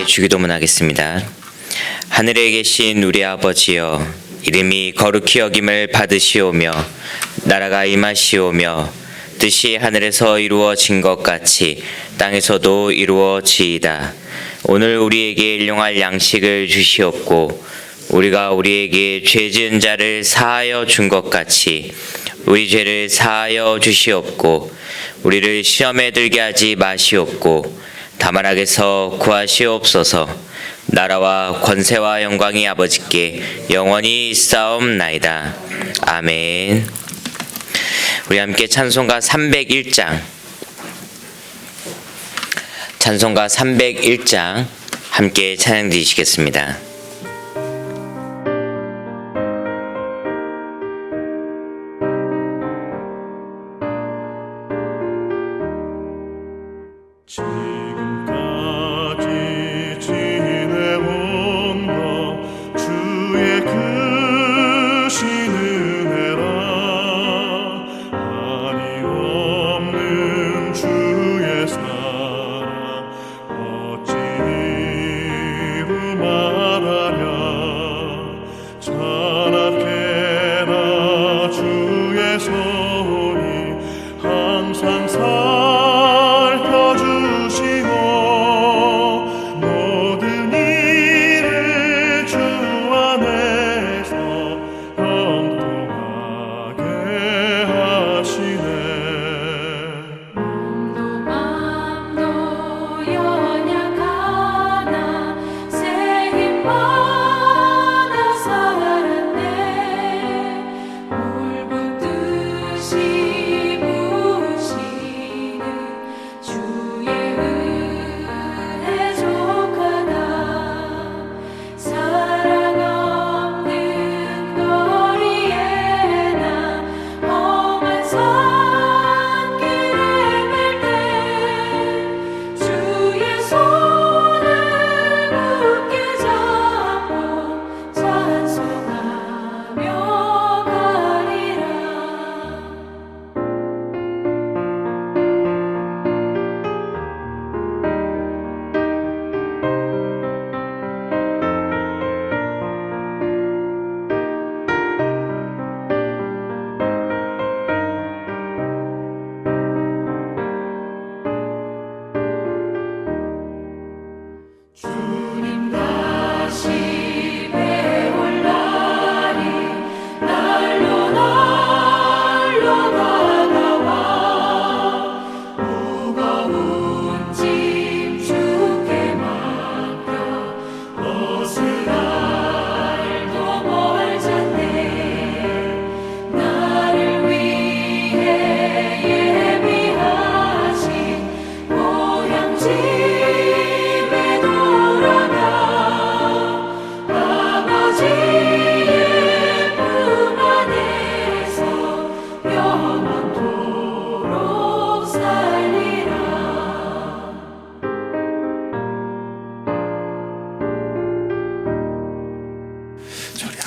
주기도문하겠습니다. 하늘에 계신 우리 아버지여, 이름이 거룩히 여김을 받으시오며 나라가 임하시오며 뜻이 하늘에서 이루어진 것 같이 땅에서도 이루어지이다. 오늘 우리에게 일용할 양식을 주시옵고 우리가 우리에게 죄 지은 자를 사하여 준 것 같이 우리 죄를 사하여 주시옵고 우리를 시험에 들게 하지 마시옵고 다만 악에서 구하시옵소서. 나라와 권세와 영광이 아버지께 영원히 있사옵나이다. 아멘. 우리 함께 찬송가 301장 함께 찬양 드리시겠습니다.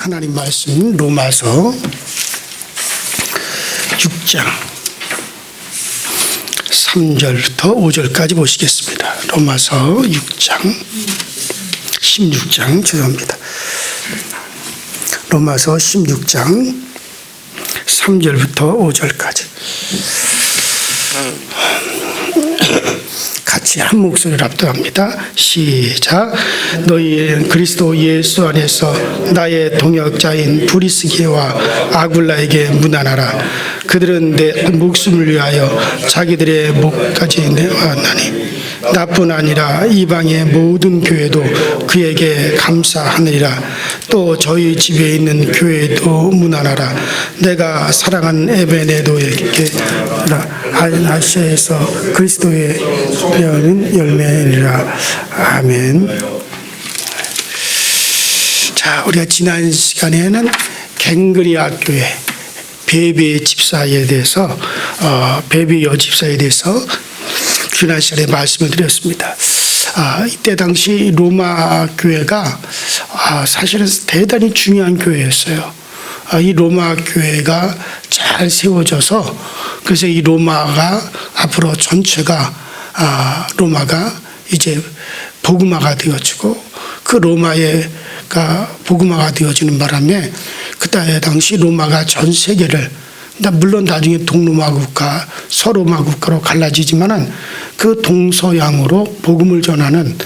하나님 말씀 로마서 6장 3절부터 5절까지 보시겠습니다. 로마서 6장 16장 죄송합니다. 로마서 16장 3절부터 5절까지 같이 한 목소리를 합독합니다. 시작. 너희는 그리스도 예수 안에서 나의 동역자인 브리스게와 아굴라에게 문안하라. 그들은 내 목숨을 위하여 자기들의 목까지 내어왔나니 나뿐 아니라 이방의 모든 교회도 그에게 감사하느니라. 또 저희 집에 있는 교회도 문안하라. 내가 사랑한 에베네도에게 아시아에서 그리스도의 열매니라. 아멘. 자, 우리가 지난 시간에는 갱그리아 교회 베베 집사에 대해서 베베 여집사에 대해서 지난 시간에 말씀을 드렸습니다. 이때 당시 로마 교회가 사실은 대단히 중요한 교회였어요. 이 로마 교회가 잘 세워져서 그래서 이 로마가 앞으로 전체가 로마가 이제 복음화가 되어지고 그 로마가 복음화가 되어지는 바람에 그때 당시 로마가 전 세계를, 물론 나중에 동로마 국가, 서로마 국가로 갈라지지만은 그 동서양으로 복음을 전하는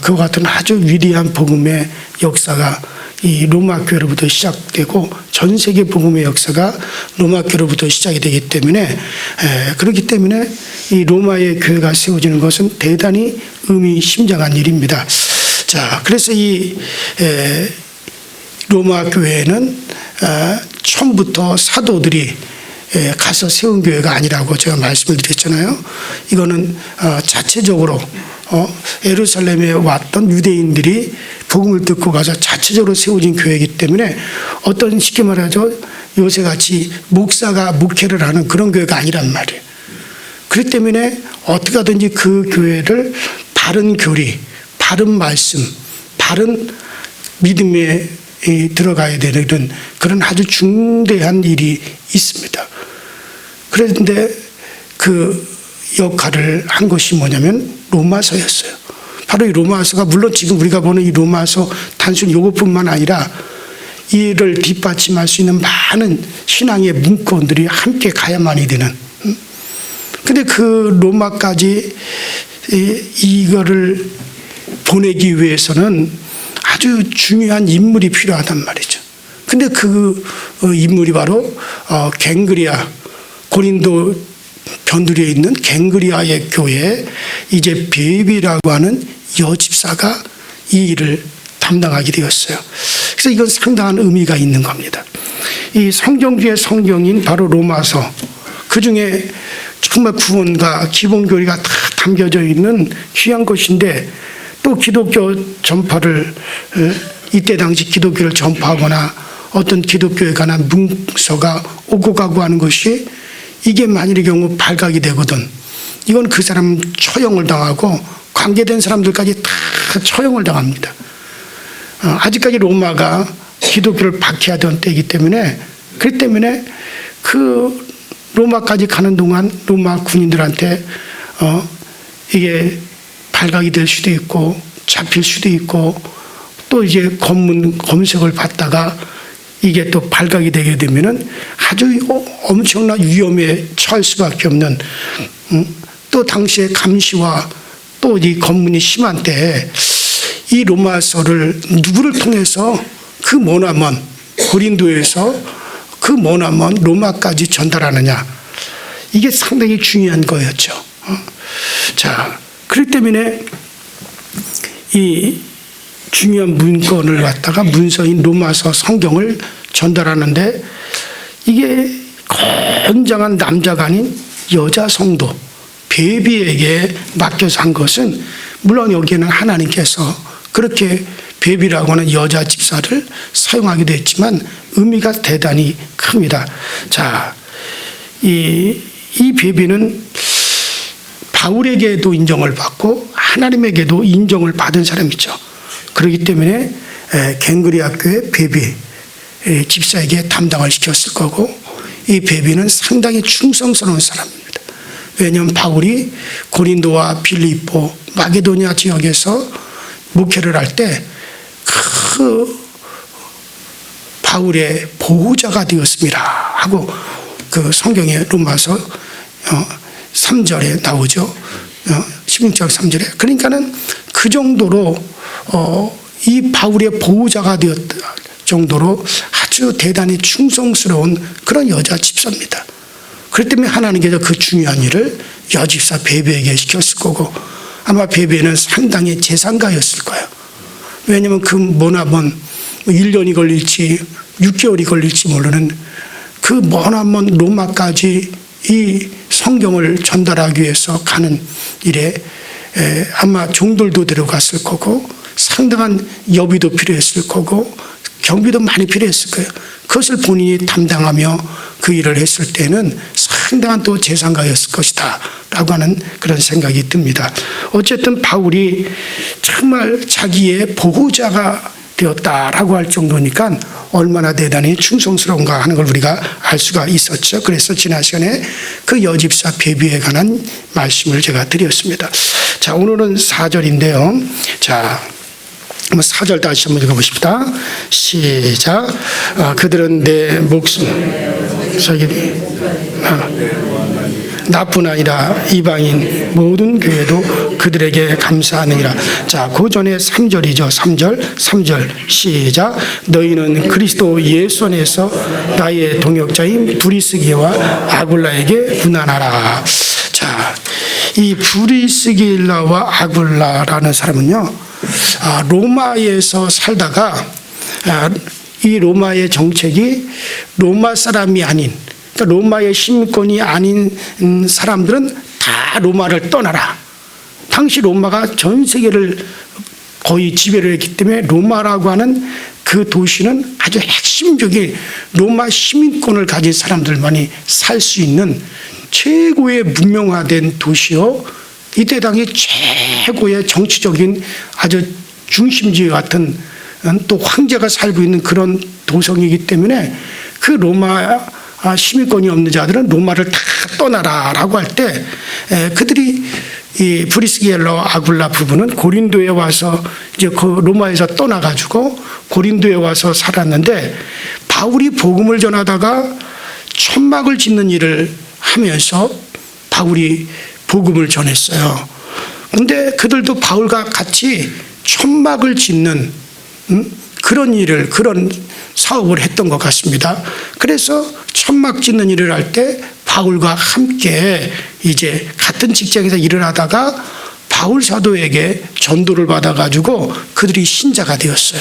그와 같은 아주 위대한 복음의 역사가 이 로마 교회로부터 시작되고 전 세계 복음의 역사가 로마 교회로부터 시작이 되기 때문에 그렇기 때문에 이 로마의 교회가 세워지는 것은 대단히 의미심장한 일입니다. 자, 그래서 이 로마 교회는 처음부터 사도들이 가서 세운 교회가 아니라고 제가 말씀을 드렸잖아요. 이거는 자체적으로 예루살렘에 왔던 유대인들이 복음을 듣고 가서 자체적으로 세워진 교회이기 때문에 어떤 쉽게 말하죠, 요새같이 목사가 목회를 하는 그런 교회가 아니란 말이에요. 그렇기 때문에 어떻게 하든지 그 교회를 바른 교리, 바른 말씀, 바른 믿음에 들어가야 되는 그런 아주 중대한 일이 있습니다. 그런데 그 역할을 한 것이 뭐냐면 로마서였어요. 바로 이 로마서가, 물론 지금 우리가 보는 이 로마서 단순히 이것뿐만 아니라 이를 뒷받침할 수 있는 많은 신앙의 문건들이 함께 가야만이 되는. 근데 그 로마까지 이거를 보내기 위해서는 아주 중요한 인물이 필요하단 말이죠. 근데 그 인물이 바로 갱그리아, 고린도 변두리에 있는 갱그리아의 교회에 이제 베비라고 하는 여집사가 이 일을 담당하게 되었어요. 그래서 이건 상당한 의미가 있는 겁니다. 이 성경 중에 성경인 바로 로마서, 그 중에 정말 구원과 기본 교리가 다 담겨져 있는 귀한 것인데, 또 기독교 전파를, 이때 당시 기독교를 전파하거나 어떤 기독교에 관한 문서가 오고 가고 하는 것이, 이게 만일의 경우 발각이 되거든, 이건 그 사람 처형을 당하고 관계된 사람들까지 다 처형을 당합니다. 아직까지 로마가 기독교를 박해하던 때이기 때문에, 그렇기 때문에 그 로마까지 가는 동안 로마 군인들한테 이게 발각이 될 수도 있고 잡힐 수도 있고, 또 이제 검색을 받다가 이게 또 발각이 되게 되면은 아주 엄청난 위험에 처할 수밖에 없는, 또 당시의 감시와 또 이 검문이 심한 때에 이 로마서를 누구를 통해서 그 머나먼 고린도에서 그 머나먼 로마까지 전달하느냐, 이게 상당히 중요한 거였죠. 자, 그렇기 때문에 이 중요한 문건을 갖다가 문서인 로마서 성경을 전달하는데, 이게 건장한 남자가 아닌 여자 성도 베비에게 맡겨서 한 것은, 물론 여기에는 하나님께서 그렇게 베비라고 하는 여자 집사를 사용하기도 했지만 의미가 대단히 큽니다. 자, 이 베비는 바울에게도 인정을 받고 하나님에게도 인정을 받은 사람이죠. 그렇기 때문에 갱그리아 교회 베비 집사에게 담당을 시켰을 거고, 이 베비는 상당히 충성스러운 사람입니다. 왜냐하면 바울이 고린도와 빌립보, 마게도니아 지역에서 목회를 할 때 그 바울의 보호자가 되었습니다 하고 그 성경의 로마서 3절에 나오죠. 16절 3절에. 그러니까는 그 정도로 이 바울의 보호자가 되었다 정도로 아주 대단히 충성스러운 그런 여자 집사입니다. 그렇기 때문에 하나님께서 그 중요한 일을 여집사 베베에게 시켰을 거고, 아마 베베는 상당히 재산가였을 거예요. 왜냐하면 그 머나먼 1년이 걸릴지 6개월이 걸릴지 모르는 그 머나먼 로마까지 이 성경을 전달하기 위해서 가는 일에 아마 종들도 데려갔을 거고, 상당한 여비도 필요했을 거고, 경비도 많이 필요했을 거예요. 그것을 본인이 담당하며 그 일을 했을 때는 상당한 또 재산가였을 것이다 라고 하는 그런 생각이 듭니다. 어쨌든 바울이 정말 자기의 보호자가 되었다라고 할 정도니까 얼마나 대단히 충성스러운가 하는 걸 우리가 알 수가 있었죠. 그래서 지난 시간에 그 여집사 베비에 관한 말씀을 제가 드렸습니다. 자, 오늘은 4절인데요. 자, 4절 다시 한번 읽어보십시다. 시작. 그들은 내 목숨 나뿐 아니라 이방인 모든 교회도 그들에게 감사하느니라. 자, 그 전에 3절이죠. 3절 시작. 너희는 그리스도 예수 안에서 나의 동역자인 브리스기와 아굴라에게 문안하라. 자, 이 브리스길라와 아굴라라는 사람은요, 로마에서 살다가 이 로마의 정책이 로마 사람이 아닌, 그러니까 로마의 시민권이 아닌 사람들은 다 로마를 떠나라. 당시 로마가 전 세계를 거의 지배를 했기 때문에 로마라고 하는 그 도시는 아주 핵심적인 로마 시민권을 가진 사람들만이 살 수 있는 최고의 문명화된 도시요, 이때 당시 최고의 정치적인 아주 중심지 같은, 또 황제가 살고 있는 그런 도성이기 때문에 그 로마 시민권이 없는 자들은 로마를 다 떠나라라고 할 때, 그들이 이 브리스길라와 아굴라 부부는 고린도에 와서 이제 그 로마에서 떠나가지고 고린도에 와서 살았는데, 바울이 복음을 전하다가 천막을 짓는 일을 하면서 바울이 복음을 전했어요. 근데 그들도 바울과 같이 천막을 짓는 그런 일을, 그런 사업을 했던 것 같습니다. 그래서 천막 짓는 일을 할 때 바울과 함께 이제 같은 직장에서 일을 하다가 바울 사도에게 전도를 받아가지고 그들이 신자가 되었어요.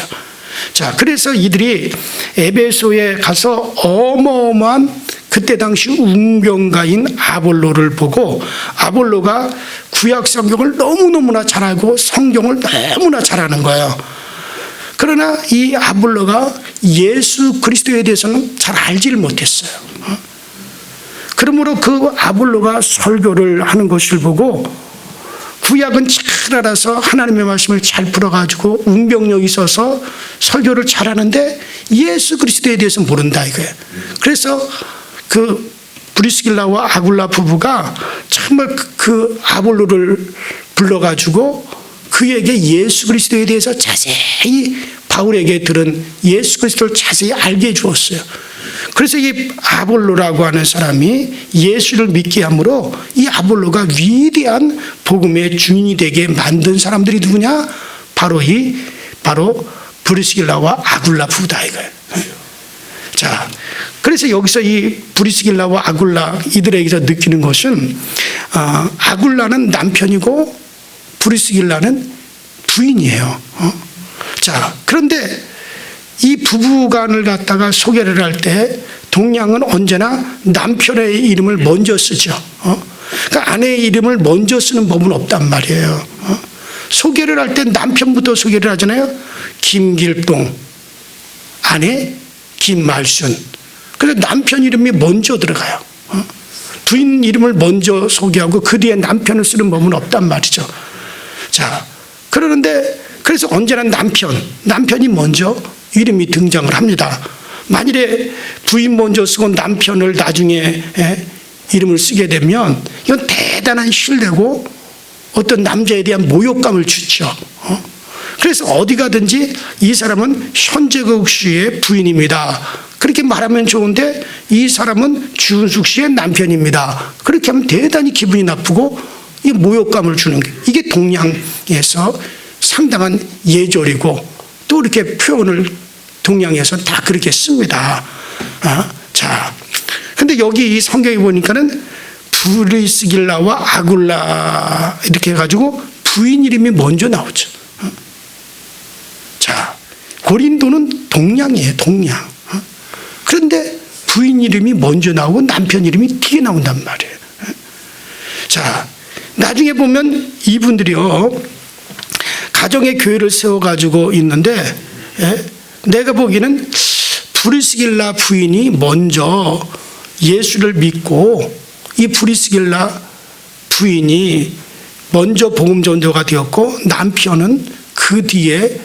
자, 그래서 이들이 에베소에 가서 어마어마한 그때 당시 운경가인 아볼로를 보고, 아볼로가 구약 성경을 너무너무나 잘 알고 성경을 너무나 잘하는 거예요. 그러나 이 아볼로가 예수 그리스도에 대해서는 잘 알지를 못했어요. 그러므로 그 아볼로가 설교를 하는 것을 보고, 구약은 잘 알아서 하나님의 말씀을 잘 풀어가지고 운병력이 있어서 설교를 잘하는데 예수 그리스도에 대해서 모른다 이거예요. 그래서 그 브리스길라와 아굴라 부부가 정말 그 아볼로를 불러가지고 그에게 예수 그리스도에 대해서 자세히, 바울에게 들은 예수 그리스도를 자세히 알게 해주었어요. 그래서 이 아볼로라고 하는 사람이 예수를 믿게 함으로 이 아볼로가 위대한 복음의 주인이 되게 만든 사람들이 누구냐? 바로 브리스길라와 아굴라 부부다 이거예요. 자, 그래서 여기서 이 브리스길라와 아굴라 이들에게서 느끼는 것은, 아굴라는 남편이고 브리스길라는 부인이에요. 자, 그런데 이 부부간을 갖다가 소개를 할 때 동양은 언제나 남편의 이름을 먼저 쓰죠. 그러니까 아내의 이름을 먼저 쓰는 법은 없단 말이에요. 소개를 할 때 남편부터 소개를 하잖아요. 김길동, 아내 김말순. 그래서 남편 이름이 먼저 들어가요. 부인 이름을 먼저 소개하고 그 뒤에 남편을 쓰는 법은 없단 말이죠. 자, 그러는데 그래서 언제나 남편이 먼저 이름이 등장을 합니다. 만일에 부인 먼저 쓰고 남편을 나중에 이름을 쓰게 되면 이건 대단한 신뢰고 어떤 남자에 대한 모욕감을 주죠. 그래서 어디 가든지 이 사람은 현재국 씨의 부인입니다, 그렇게 말하면 좋은데 이 사람은 주은숙 씨의 남편입니다, 그렇게 하면 대단히 기분이 나쁘고 이 모욕감을 주는 게, 이게 동양에서 상당한 예절이고 또 이렇게 표현을 동양에서 다 그렇게 씁니다. 자, 근데 여기 이 성경에 보니까는 브리스길라와 아굴라 이렇게 해가지고 부인 이름이 먼저 나오죠. 자, 고린도는 동양이에요, 동양. 그런데 부인 이름이 먼저 나오고 남편 이름이 뒤에 나온단 말이에요. 자, 나중에 보면 이분들이요, 가정의 교회를 세워가지고 있는데, 내가 보기에는 브리스길라 부인이 먼저 예수를 믿고 이 브리스길라 부인이 먼저 복음 전도가 되었고, 남편은 그 뒤에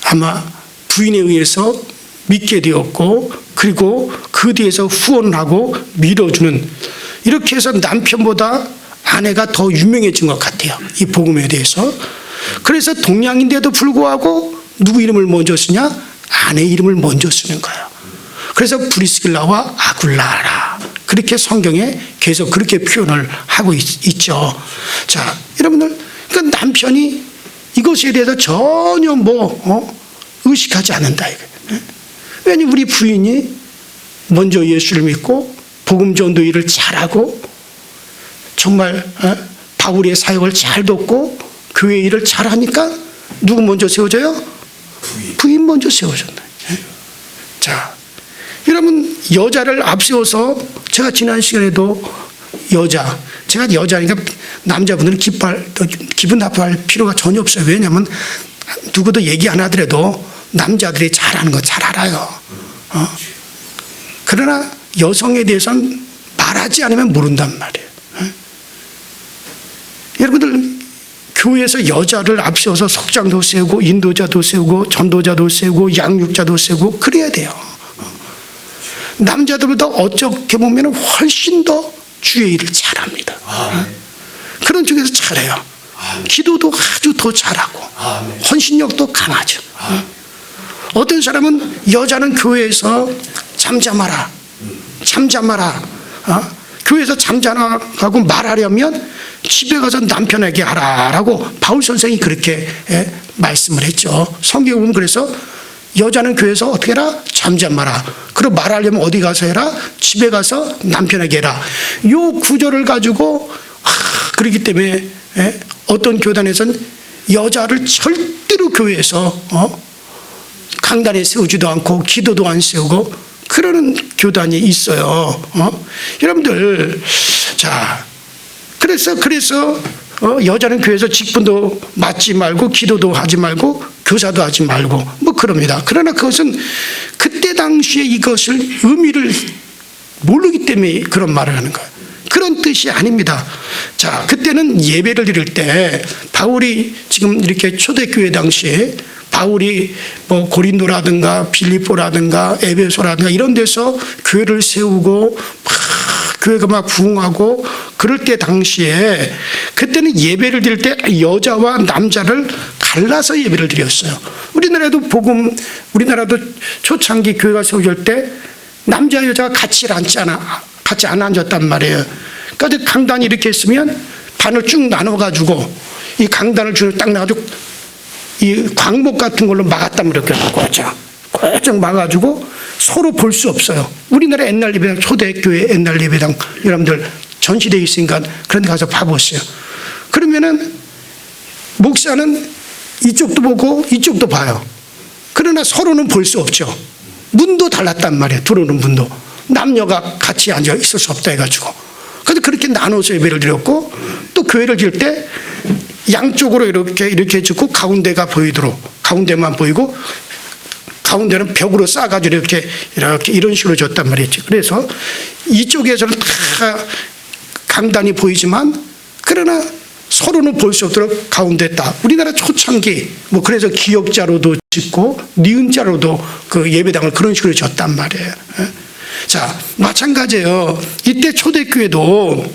아마 부인에 의해서 믿게 되었고, 그리고 그 뒤에서 후원을 하고 밀어주는, 이렇게 해서 남편보다 아내가 더 유명해진 것 같아요. 이 복음에 대해서. 그래서 동양인데도 불구하고 누구 이름을 먼저 쓰냐? 아내 이름을 먼저 쓰는 거예요. 그래서 브리스길라와 아굴라라. 그렇게 성경에 계속 그렇게 표현을 하고 있죠. 자, 여러분들, 그러니까 남편이 이것에 대해서 전혀 의식하지 않는다. 왜냐하면 우리 부인이 먼저 예수를 믿고 복음 전도 일을 잘하고 정말 바울의 사역을 잘 돕고 교회 일을 잘하니까 누구 먼저 세워져요? 부인 먼저 세워졌네. 자, 여러분, 여자를 앞세워서 제가 지난 시간에도 제가 여자니까 남자분들은 기분 나빠할 필요가 전혀 없어요. 왜냐하면 누구도 얘기 안 하더라도 남자들이 잘하는 거 잘 알아요. 그러나 여성에 대해서는 말하지 않으면 모른단 말이에요. 여러분들, 교회에서 여자를 앞세워서 석장도 세우고 인도자도 세우고 전도자도 세우고 양육자도 세우고 그래야 돼요. 남자들보다 어떻게 보면 훨씬 더 주의 일을 잘합니다. 그런 쪽에서 잘해요. 기도도 아주 더 잘하고 헌신력도 강하죠. 어떤 사람은 여자는 교회에서 잠잠하라. 교회에서 잠잠하고 말하려면 집에 가서 남편에게 하라라고 바울 선생이 그렇게 말씀을 했죠. 성경에 보면 그래서 여자는 교회에서 어떻게 해라? 잠잠하라. 그리고 말하려면 어디 가서 해라? 집에 가서 남편에게 해라. 요 구절을 가지고 그렇기 때문에 어떤 교단에서는 여자를 절대로 교회에서 강단에 세우지도 않고 기도도 안 세우고 그러는 교단이 있어요. 여러분들, 자, 그래서 여자는 교회에서 직분도 맡지 말고 기도도 하지 말고 교사도 하지 말고 그럽니다. 그러나 그것은 그때 당시에 이것을 의미를 모르기 때문에 그런 말을 하는 거예요. 그런 뜻이 아닙니다. 자, 그때는 예배를 드릴 때 바울이 지금 이렇게 초대교회 당시에 바울이 고린도라든가 빌립보라든가 에베소라든가 이런 데서 교회를 세우고 교회가 막 부흥하고 그럴 때 당시에 그때는 예배를 드릴 때 여자와 남자를 갈라서 예배를 드렸어요. 우리나라도 초창기 교회가 세워질 때 남자 여자가 같이 안 앉았단 말이에요. 그러니까 강단이 이렇게 있으면 반을 쭉 나눠가지고 이 강단을 딱 나가지고 이 광목 같은 걸로 막았단 말이에요. 꽉 막아가지고 서로 볼 수 없어요. 우리나라 옛날 예배당, 초대교회 옛날 예배당 여러분들 전시되어 있으니까 그런 데 가서 봐보세요. 그러면은 목사는 이쪽도 보고 이쪽도 봐요. 그러나 서로는 볼 수 없죠. 문도 달랐단 말이에요. 들어오는 문도. 남녀가 같이 앉아 있을 수 없다 해가지고. 그래서 그렇게 나눠서 예배를 드렸고 또 교회를 드릴 때 양쪽으로 이렇게 해주고 가운데가 보이도록 가운데만 보이고 가운데는 벽으로 싸가지고 이렇게 이런 식으로 줬단 말이죠. 그래서 이쪽에서는 다 강단이 보이지만 그러나 서로는 볼 수 없도록 가운데 딱 우리나라 초창기 그래서 기역자로도 짓고 니은자로도 그 예배당을 그런 식으로 줬단 말이에요. 자, 마찬가지예요. 이때 초대교회도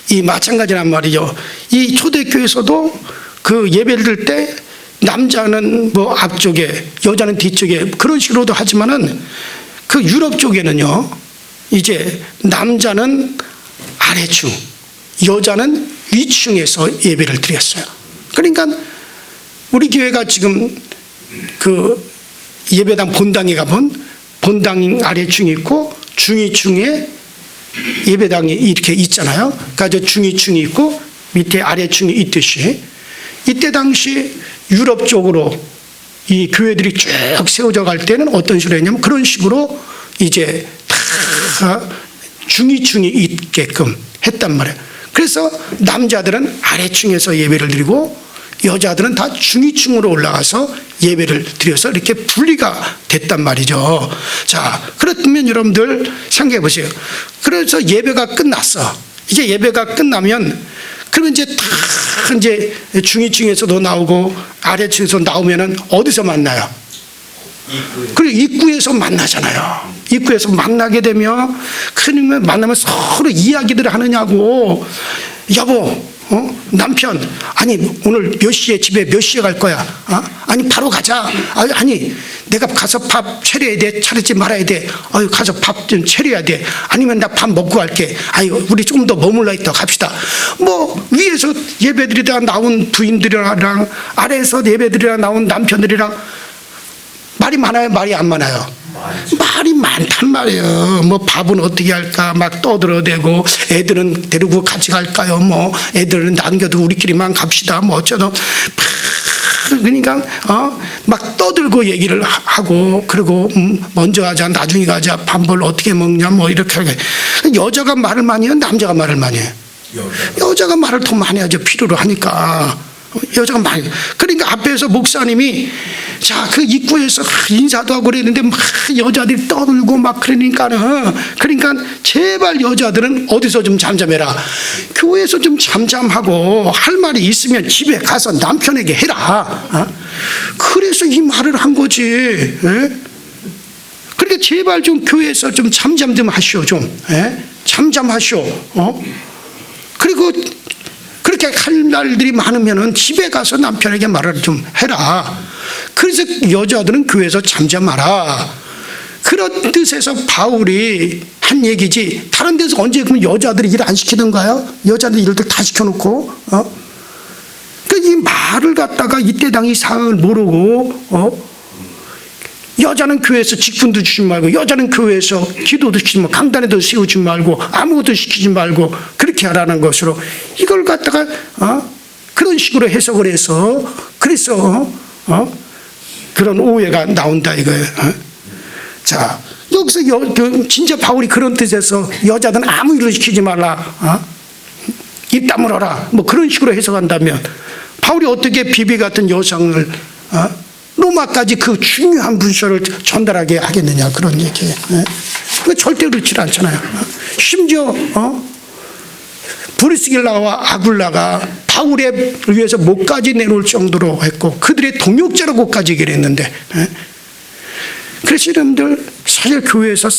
이 마찬가지란 말이죠. 이 초대교회에서도 그 예배를 드릴 때 남자는 앞쪽에 여자는 뒤쪽에 그런 식으로도 하지만은 그 유럽 쪽에는요 이제 남자는 아래층 여자는 위층에서 예배를 드렸어요. 그러니까 우리 교회가 지금 그 예배당 본당에 가면 본당 아래층이 있고 중위층에 예배당이 이렇게 있잖아요. 그러니까 중위층이 있고 밑에 아래층이 있듯이 이때 당시 유럽 쪽으로 이 교회들이 쭉 세워져 갈 때는 어떤 식으로 했냐면 그런 식으로 이제 다 중위층이 있게끔 했단 말이에요. 그래서 남자들은 아래층에서 예배를 드리고 여자들은 다 중위층으로 올라가서 예배를 드려서 이렇게 분리가 됐단 말이죠. 자, 그렇다면 여러분들 생각해 보세요. 그래서 예배가 끝났어. 이제 예배가 끝나면 그러면 이제 다 이제 중위층에서도 나오고 아래층에서 나오면은 어디서 만나요? 그리고 입구에서 만나잖아요. 입구에서 만나게 되면 그러면 만나면 서로 이야기들을 하느냐고. 여보, 남편, 아니 오늘 몇 시에 집에 몇 시에 갈 거야? 아니 바로 가자. 아니 내가 가서 밥 차려야 돼. 차리지 말아야 돼. 가서 밥 좀 차려야 돼. 아니면 나 밥 먹고 갈게. 아니 우리 조금 더 머물러 있다 갑시다. 뭐 위에서 예배드리다가 나온 부인들이랑 아래에서 예배드리다가 나온 남편들이랑 말이 많아요, 말이 안 많아요? 말이 많단 말이에요. 뭐 밥은 어떻게 할까 막 떠들어대고, 애들은 데리고 같이 갈까요? 뭐 애들은 남겨도 우리끼리만 갑시다. 뭐 어쩌다 그러니까 막 떠들고 얘기를 하고, 그리고 먼저 하자, 나중에 가자, 밥을 어떻게 먹냐, 뭐 이렇게 하게. 여자가 말을 많이 해요, 남자가 말을 많이 해요? 여자가 말을 더 많이 하죠. 필요로 하니까. 여자가 많이. 그러니까 앞에서 목사님이 자, 그 입구에서 인사도 하고 그랬는데 막 여자들이 떠들고 막 그러니까 제발 여자들은 어디서 좀 잠잠해라. 교회에서 좀 잠잠하고 할 말이 있으면 집에 가서 남편에게 해라. 그래서 이 말을 한 거지. 그러니까 제발 좀 교회에서 좀 잠잠 좀 하시오. 좀 잠잠하시오. 그리고 그렇게 할 날들이 많으면은 집에 가서 남편에게 말을 좀 해라. 그래서 여자들은 교회에서 잠잠하라. 그런 뜻에서 바울이 한 얘기지. 다른 데서 언제 그럼 여자들이 일 안 시키던가요? 여자들 일들 다 시켜놓고. 이 말을 갖다가 이때 당시 상황을 모르고 여자는 교회에서 직분도 주지 말고, 여자는 교회에서 기도도 시키지 말고, 강단에도 세우지 말고, 아무것도 시키지 말고 그렇게 하라는 것으로 이걸 갖다가 그런 식으로 해석을 해서 그래서 그런 오해가 나온다 이거예요. 자, 여기서 진짜 바울이 그런 뜻에서 여자들은 아무 일을 시키지 말라, 입 다물어라, 뭐 그런 식으로 해석한다면 바울이 어떻게 비비 같은 여성을 로마까지 그 중요한 문서를 전달하게 하겠느냐, 그런 얘기예요. 그 절대 그렇지 않잖아요. 심지어 브리스길라와 아굴라가 바울에 위해서 목까지 내놓을 정도로 했고 그들의 동역자라고까지 얘기를 했는데, 그래서 여러분들 사실 교회에서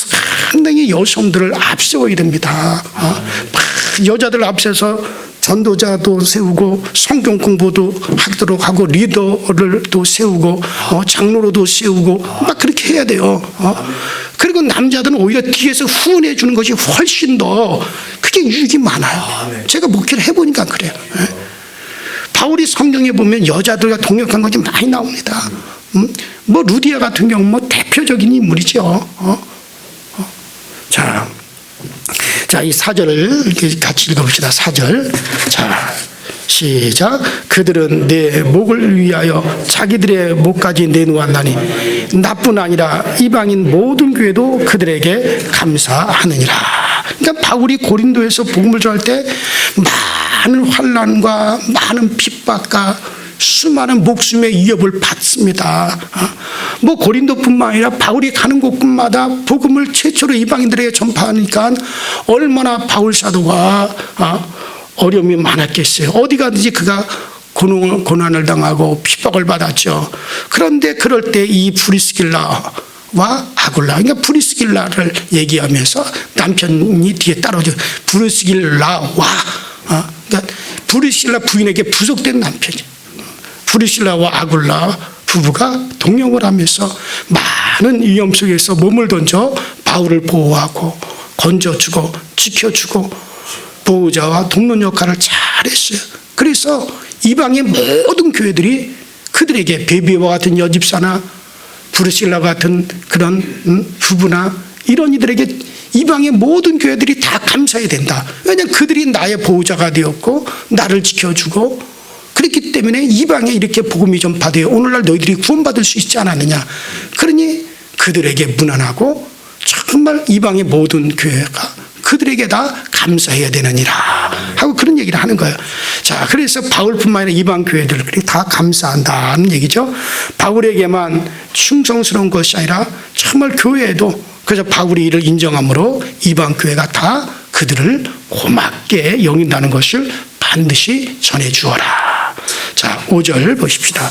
상당히 여성들을 앞세워야 됩니다. 여자들 앞서서 전도자도 세우고 성경 공부도 하도록 하고 리더를 또 세우고 장로로도 세우고 막 그렇게 해야 돼요. 그리고 남자들은 오히려 뒤에서 후원해 주는 것이 훨씬 더 그게 유익이 많아요. 제가 목회를 해보니까 그래요. 바울이 성경에 보면 여자들과 동역한 것이 많이 나옵니다. 뭐 루디아 같은 경우 뭐 대표적인 인물이죠. 자, 이 4절을 같이 읽어봅시다. 4절. 자, 시작. 그들은 내 목을 위하여 자기들의 목까지 내놓았나니 나뿐 아니라 이방인 모든 교회도 그들에게 감사하느니라. 그러니까 바울이 고린도에서 복음을 전할 때 많은 환난과 많은 핍박과 수많은 목숨의 위협을 받습니다. 뭐 고린도뿐만 아니라 바울이 가는 곳곳마다 복음을 최초로 이방인들에게 전파하니까 얼마나 바울 사도가 어려움이 많았겠어요. 어디 가든지 그가 고난을 당하고 핍박을 받았죠. 그런데 그럴 때 이 브리스길라와 아굴라, 그러니까 브리스길라를 얘기하면서 남편이 뒤에 따라오죠. 브리스길라와, 그러니까 브리스길라 부인에게 부속된 남편이에요. 브리실라와 아굴라 부부가 동역을 하면서 많은 위험 속에서 몸을 던져 바울을 보호하고 건져주고 지켜주고 보호자와 돕는 역할을 잘했어요. 그래서 이방의 모든 교회들이 그들에게 베비와 같은 여집사나 브리실라 같은 그런 부부나 이런 이들에게 이방의 모든 교회들이 다 감사해야 된다. 왜냐하면 그들이 나의 보호자가 되었고 나를 지켜주고 그렇기 때문에 이방에 이렇게 복음이 좀 받아요. 오늘날 너희들이 구원받을 수 있지 않았느냐. 그러니 그들에게 문안하고 정말 이방의 모든 교회가 그들에게 다 감사해야 되느니라 하고 그런 얘기를 하는 거예요. 자, 그래서 바울뿐만 아니라 이방 교회들이 다 감사한다는 얘기죠. 바울에게만 충성스러운 것이 아니라 정말 교회에도, 그래서 바울이 이를 인정함으로 이방 교회가 다 그들을 고맙게 여긴다는 것을 반드시 전해 주어라. 자, 5절 보십시다.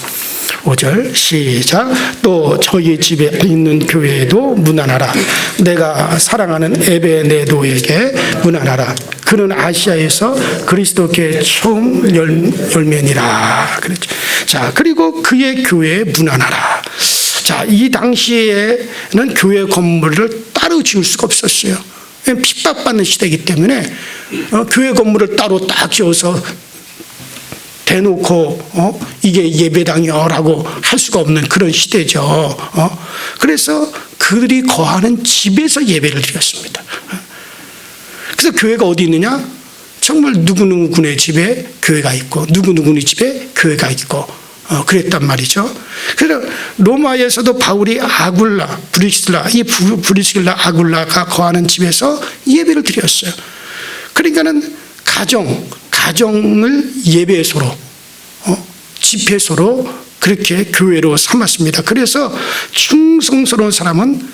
5절 시작. 또 저희 집에 있는 교회에도 문안하라. 내가 사랑하는 에베네도에게 문안하라. 그는 아시아에서 그리스도께 처음 열매니라. 그랬죠. 자, 그리고 그의 교회에 문안하라. 자, 이 당시에는 교회 건물을 따로 지을 수가 없었어요. 핍박받는 시대이기 때문에 교회 건물을 따로 딱 지어서 대놓고 이게 예배당이요라고 할 수가 없는 그런 시대죠. 그래서 그들이 거하는 집에서 예배를 드렸습니다. 그래서 교회가 어디 있느냐? 정말 누구누구네 집에 교회가 있고 누구누구네 집에 교회가 있고 그랬단 말이죠. 그래서 로마에서도 바울이 아굴라, 브리스길라 아굴라가 거하는 집에서 예배를 드렸어요. 그러니까는 가정을 예배소로, 집회소로 그렇게 교회로 삼았습니다. 그래서 충성스러운 사람은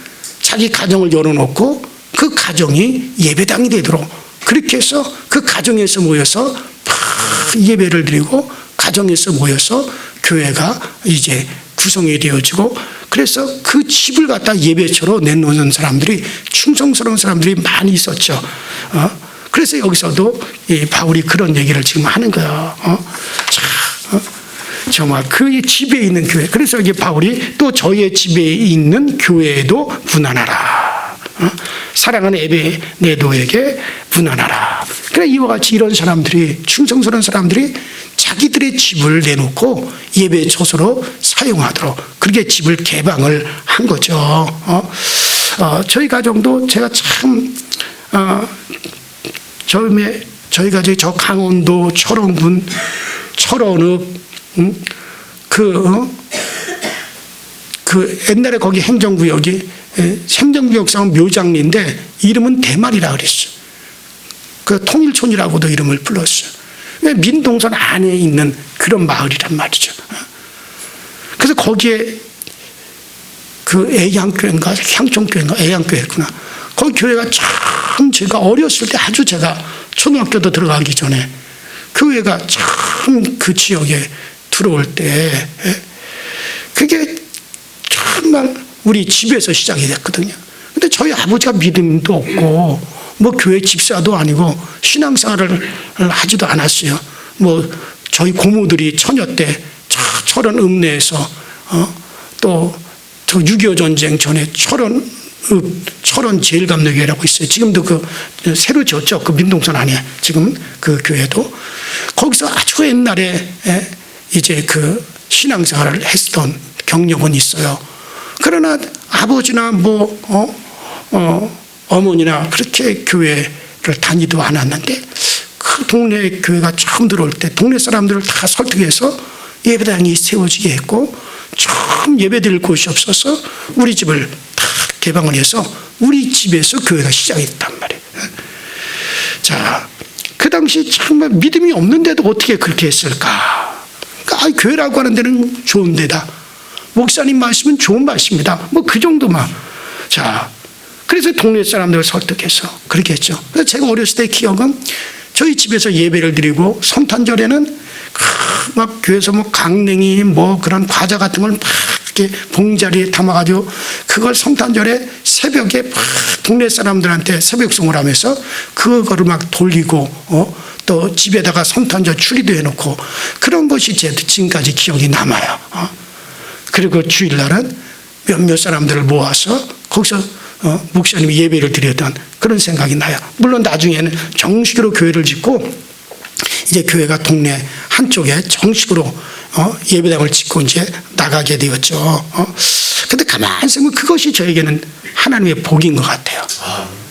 자기 가정을 열어놓고 그 가정이 예배당이 되도록 그렇게 해서 그 가정에서 모여서 예배를 드리고 가정에서 모여서 교회가 이제 구성이 되어지고 그래서 그 집을 갖다 예배처로 내놓는 사람들이 충성스러운 사람들이 많이 있었죠. 그래서 여기서도 바울이 그런 얘기를 지금 하는 거예요. 정말 그 집에 있는 교회. 그래서 이게 바울이 또 저희의 집에 있는 교회에도 문안하라. 사랑하는 에베네도에게 문안하라. 그래 이와 같이 이런 사람들이 충성스러운 사람들이 자기들의 집을 내놓고 예배 처소로 사용하도록 그렇게 집을 개방을 한 거죠. 저희 가정도 제가 참 처음에 저희 가정이 저 강원도 철원군 철원읍 그 옛날에 거기 행정구역이 행정구역상 묘장리인데 이름은 대말이라 그랬어요. 그 통일촌이라고도 이름을 불렀어요. 민동선 안에 있는 그런 마을이란 말이죠. 그래서 거기에 그 애양교회인가 향촌교회인가 애양교회구나. 거기 교회가 참 제가 어렸을 때 아주 제가 초등학교도 들어가기 전에 교회가 참 그 지역에 들어올 때 그게 정말 우리 집에서 시작이 됐거든요. 근데 저희 아버지가 믿음도 없고 뭐 교회 집사도 아니고 신앙생활을 하지도 않았어요. 뭐 저희 고모들이 처녀 때 철원 읍내에서 또 6.25 전쟁 전에 철원 제일감리교회라고 있어요. 지금도 그 새로 지었죠. 그 민동선 안에 지금 그 교회도 거기서 아주 옛날에 이제 그 신앙생활을 했던 경력은 있어요. 그러나 아버지나 어머니나 그렇게 교회를 다니도 않았는데 그 동네 교회가 처음 들어올 때 동네 사람들을 다 설득해서 예배당이 세워지게 했고 처음 예배드릴 곳이 없어서 우리 집을 다 개방을 해서 우리 집에서 교회가 시작이 됐단 말이에요. 자, 그 당시 정말 믿음이 없는데도 어떻게 그렇게 했을까? 그러니까 교회라고 하는 데는 좋은 데다. 목사님 말씀은 좋은 말씀이다. 뭐 그 정도만. 자, 그래서 동네 사람들을 설득해서 그렇게 했죠. 그래서 제가 어렸을 때 기억은 저희 집에서 예배를 드리고 성탄절에는 막 교회에서 뭐 강냉이 뭐 그런 과자 같은 걸 막 이렇게 봉자리에 담아가지고 그걸 성탄절에 새벽에 막 동네 사람들한테 새벽송을 하면서 그거를 막 돌리고 또 집에다가 성탄절 추리도 해놓고 그런 것이 제 지금까지 기억이 남아요. 그리고 주일날은 몇몇 사람들을 모아서 거기서 목사님이 예배를 드렸던 그런 생각이 나요. 물론 나중에는 정식으로 교회를 짓고 이제 교회가 동네 한쪽에 정식으로 예배당을 짓고 이제 나가게 되었죠. 근데 가만히 생각하면 그것이 저에게는 하나님의 복인 것 같아요.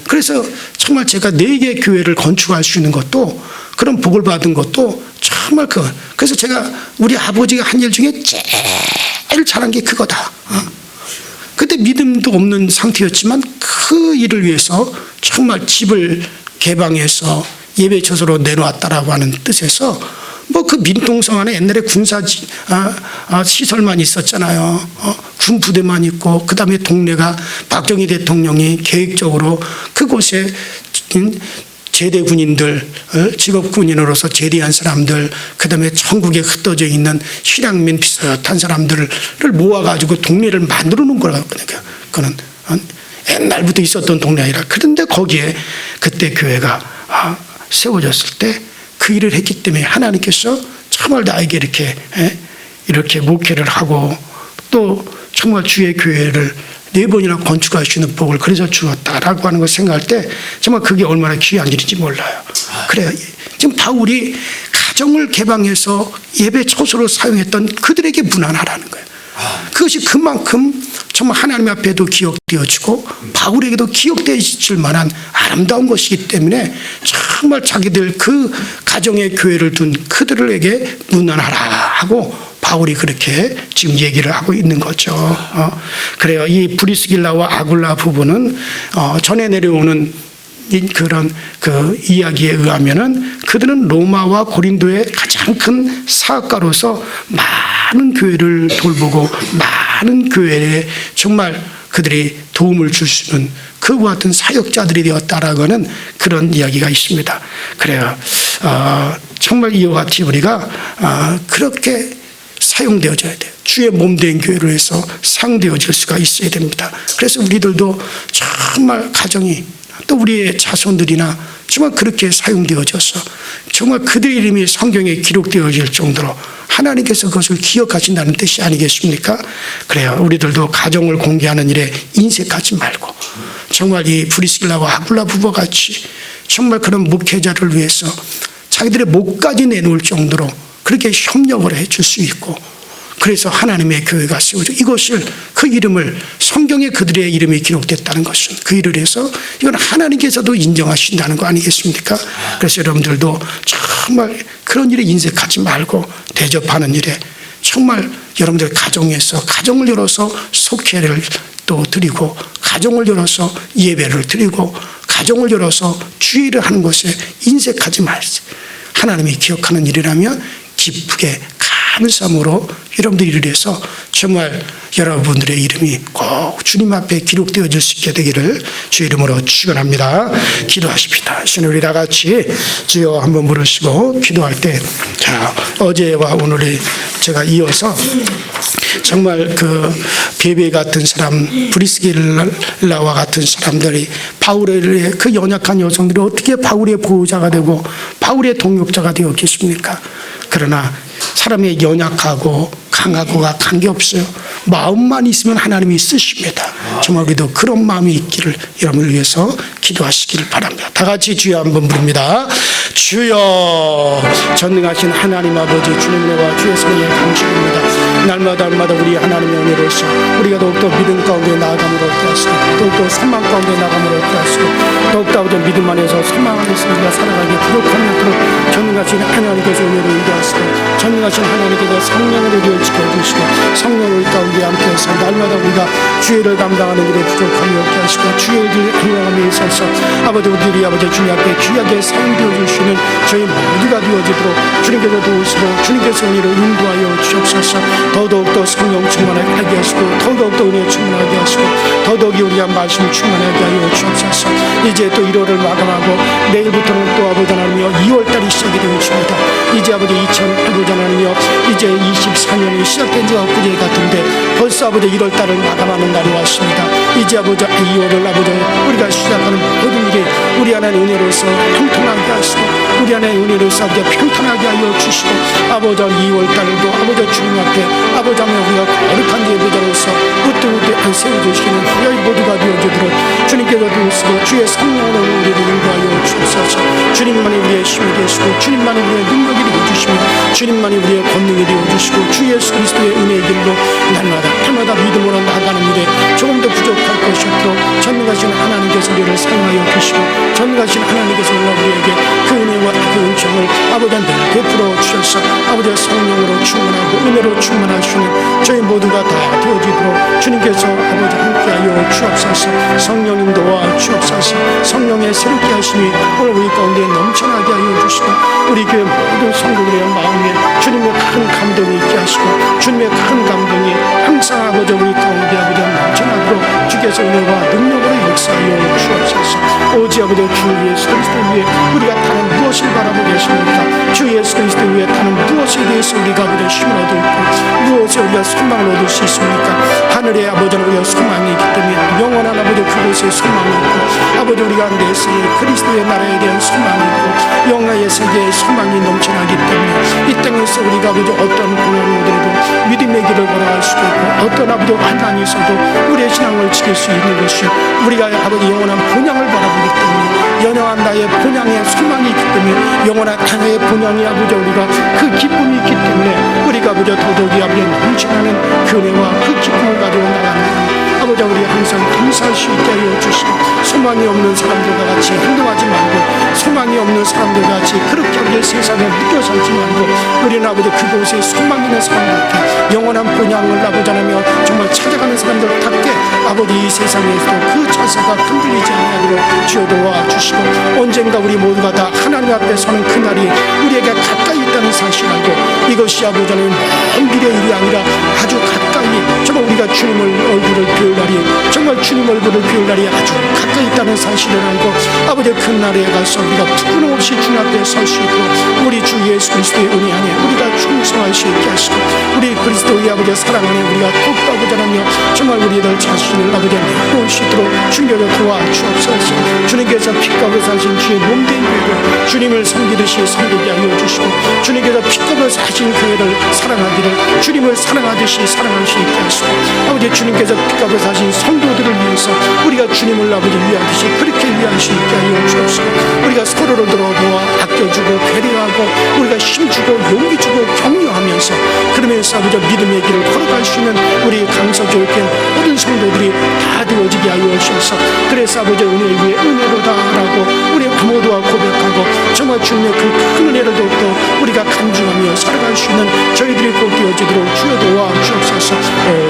그래서 정말 제가 4개 교회를 건축할 수 있는 것도 그런 복을 받은 것도 정말 그래서 제가 우리 아버지가 한 일 중에 제일 잘한 게 그거다. 그때 믿음도 없는 상태였지만 그 일을 위해서 정말 집을 개방해서 예배 처소로 내놓았다라고 하는 뜻에서 뭐 그 민동성 안에 옛날에 군사 시설만 있었잖아요. 군 부대만 있고 그다음에 동네가 박정희 대통령이 계획적으로 그곳에 제대 군인들, 직업 군인으로서 제대한 사람들, 그다음에 전국에 흩어져 있는 실향민 비슷한 사람들을 모아가지고 동네를 만들어 놓은 거라고. 그러니까 그는 옛날부터 있었던 동네 아니라. 그런데 거기에 그때 교회가 세워졌을 때 그 일을 했기 때문에 하나님께서 정말 나에게 이렇게 목회를 하고 또 정말 주의 교회를 4번이나 건축할 수 있는 복을 그래서 주었다라고 하는 걸 생각할 때 정말 그게 얼마나 귀한 일인지 몰라요. 그래요. 지금 바울이 가정을 개방해서 예배 처소로 사용했던 그들에게 문안하라는 거예요. 그것이 그만큼 정말 하나님 앞에도 기억되어지고 바울에게도 기억되어질 만한 아름다운 것이기 때문에 정말 자기들 그 가정의 교회를 둔 그들에게 문안하라 하고 바울이 그렇게 지금 얘기를 하고 있는 거죠. 그래요. 이 브리스길라와 아굴라 부부는 전에 내려오는 그런 그 이야기에 의하면은 그들은 로마와 고린도의 가장 큰 사역가로서 많은 교회를 돌보고 많은 교회에 정말 그들이 도움을 줄 수 있는 그와 같은 사역자들이 되었다라고 하는 그런 이야기가 있습니다. 그래요. 정말 이와 같이 우리가 그렇게 사용되어져야 돼요. 주의 몸된 교회로 해서 사용되어질 수가 있어야 됩니다. 그래서 우리들도 정말 가정이 또 우리의 자손들이나 정말 그렇게 사용되어져서 정말 그들 이름이 성경에 기록되어질 정도로 하나님께서 그것을 기억하신다는 뜻이 아니겠습니까? 그래요. 우리들도 가정을 공개하는 일에 인색하지 말고 정말 이 브리스길라와 아굴라 부부와 같이 정말 그런 목회자를 위해서 자기들의 목까지 내놓을 정도로 그렇게 협력을 해줄 수 있고 그래서 하나님의 교회가 세워져 이것을 그 이름을 성경에 그들의 이름이 기록됐다는 것은 그 일을 해서 이건 하나님께서도 인정하신다는 거 아니겠습니까? 그래서 여러분들도 정말 그런 일에 인색하지 말고 대접하는 일에 정말 여러분들 가정에서 가정을 열어서 속회를 또 드리고 가정을 열어서 예배를 드리고 가정을 열어서 주의를 하는 것에 인색하지 마세요. 하나님이 기억하는 일이라면 기쁘게 감사함으로 여러분들이 이를 해서 정말 여러분들의 이름이 꼭 주님 앞에 기록되어질 수 있게 되기를 주 이름으로 축원합니다. 기도하십시다. 신을 우리 다 같이 주여 한번 부르시고 기도할 때 자, 어제와 오늘에 제가 이어서 정말 그 베베 같은 사람 브리스길라와 같은 사람들이 바울의 그 연약한 여성들이 어떻게 바울의 보호자가 되고 바울의 동역자가 되었겠습니까? 그러나 사람의 연약하고 강하고가 관계없어요. 마음만 있으면 하나님이 쓰십니다. 정말 우리도 그런 마음이 있기를 여러분을 위해서 기도하시기를 바랍니다. 다 같이 주여 한번 부릅니다. 주여 전능하신 하나님 아버지 주님의 은혜와 주의 성령의 감사합니다. 날마다 우리 하나님의 은혜로서 우리가 더욱더 믿음 가운데 나아감을 얻게 하시고 더욱더 소망 가운데 나아감을 얻게 하시고 더욱더 믿음 안에서 소망 안에서 우리가 살아가게 부족함이 없도록 전능하신 하나님께서 은혜를 인도하시고 전능하신 하나님께서 성령을 우리를 지켜주시고 성령을 가운데 함께해서 날마다 우리가 주의를 감당하는 일에 부족함이 없게 하시고 주의 일을 행함에 있어서 아버지 우리들이 아버지 주님 앞에 귀하게 사용되어 주시는 저희 모두가 되어지도록 주님께서 도우시고 주님께서 은혜를 인도하여 주옵소서. 더더욱더 성령 충만하게 하시고 더더욱더 은혜 충만하게 하시고 더더욱이 우리가 말씀 충만하게 하여 주옵소서. 이제 또 1월을 마감하고 내일부터는 또 아버지 하나님이여 2월달이 시작이 되었습니다. 이제 아버지 2008년 하나님이여 이제 24년이 시작된 지가 엊그제 같은데 벌써 아버지 1월달을 마감하는 날이 왔습니다. 이제 아버지 2월을 아버지 우리가 시작하는 모든 일이 우리 안에 은혜로서 평탄하게 하시고 우리 안에 은혜로서 아버지 평탄하게 하여 주시고 아버지 2월달도 아버지 주님 앞에 아버지 하면 우리가 거룩한 예배자로서 우뚝우뚝 세워주시는 저희 모두가 되어주도록 주님께서 도우시고 주의 성령으로 우리를 인도하여 주옵소서. 주님만이 우리의 힘이 되시고 주님만이 우리의 능력이 되어주시며 주님만이 우리의 권능이 되어주시고 주 예수 그리스도의 은혜의 길로 날마다 믿음으로 나가는 일에 조금 더 부족할 것이 없도록 전능하신 하나님께서 우리를 사용하여 주시고 전능하신 하나님께서 우리에게 그 은혜와 그 은총을 아버지한테 베풀어 주셔서 아버지의 성령으로 충만하고 은혜로 충만하시는 저희 모두가 다 되어지도록 주님께서 아버지 함께하여 주옵소서. 성령님 도와 주옵소서. 성령의 새롭게 하심이 오늘 우리 가운데 넘쳐나게 하여 주시고 우리 교회 모든 성도들의 마음에 주님의 큰 감동이 있게 하시고 주님의 큰 감동이 항상 아버지 우리 가운데 아버지 넘쳐나도록 주께 주님께서 은혜와 능력으로 역사하여 주옵소서. 오직 아버지 주 예수 그리스도 위에 우리가 타는 무엇을 바라보고 계십니까? 주 예수 그리스도 위에 타는 무엇에 대해서 우리가 아버지 힘을 얻을 고 무엇에 우리가 소망을 얻을 수 있습니까? 하늘의 아버지는 우리가 소망이 있기 때문에 영원한 아버지 그곳에 소망이 있고 아버지 우리가 내세에 그리스도의 나라에 대한 소망이 있고 영화의 세계에 소망이 넘쳐나기 때문에 이 땅에서 우리가 아버지 어떤 고난이 오더라도 믿음의 길을 걸어갈 수도 있고 어떤 아버지 환난이 있어도 우리의 신앙을 지킬 수 있는 것이 우리가 아버지 영원한 본향을 바라보기 때문에 연영한 나의 본향에 소망이 있기 때문에 영원한 나의 본향이 아버지 우리가 그 기쁨이 있기 때문에 우리가 아버지 더더욱이 아버지 넘쳐나는 그 은혜와 그 기쁨을 가지고 나가는 아버지 우리 항상 감사할 수 있게 하여 주시고 소망이 없는 사람들과 같이 행동하지 말고 소망이 없는 사람들과 같이 그렇게 아버지 세상에 묶여살지 말고 우리는 아버지 그곳에 소망 있는 사람답게 영원한 본향을 아버지 하나며 정말 찾아가는 사람들답게 아버지 이 세상에서도 그 자세가 흔들리지 않도록 주여 도와주시고 언젠가 우리 모두가 다 하나님 앞에 서는 그날이 우리에게 가까이 있다는 사실 알고 이것이 아버지 하나님 먼 미래의 일이 아니라 아주 가까이 정말 우리가 주님을 얼굴을 비울 날이 정말 주님 얼굴을 비울 날이 아주 가까이 있다는 사실을 알고 아버지 그날에 가서 우리가 부끄럼 없이 주님 앞에 설 수 있도록 우리 주 예수 그리스도의 은혜 안에 우리가 충성할 수 있게 하시고 우리 그리스도의 아버지 사랑 안에 우리가 더욱더 아버지 하나며 정말 우리들 자신을 아버지 내놓을 수 있도록 주님께서 도와주옵소서. 주님께서 피값을 사신 주의 몸된 교회를 주님을 섬기듯이 섬기게 하여 주시고 주님께서 피값을 사신 교회를 사랑하기를 주님을 사랑하듯이 사랑할 수 있게 하시고 아버지 주님께서 피값을 사신 성도들을 위해서 우리가 주님을 아버지 위하듯이 그렇게 위할 수 있게 하여 주옵소서. 우리가 서로를 돌아보아 아껴주고 배려하고 우리가 힘주고 용기주고 격려하면서 그러면서 아버지 믿음의 길을 걸어갈 수 있는 우리 강서교육회 모든 성도들이 다 되어지게 하여 주셔서 그래서 아버지 은혜 위에 은혜로 다하라고 우리 모두가 고백하고 정말 주님의 그 큰 은혜를 더욱더 우리가 간증하며 살아갈 수 있는 저희들이 꼭 되어지도록 주여 도와주옵소서.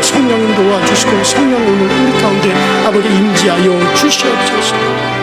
성령님 도와주시고 성령 오늘 우리 가운데 아버지 임재하여 주시옵소서.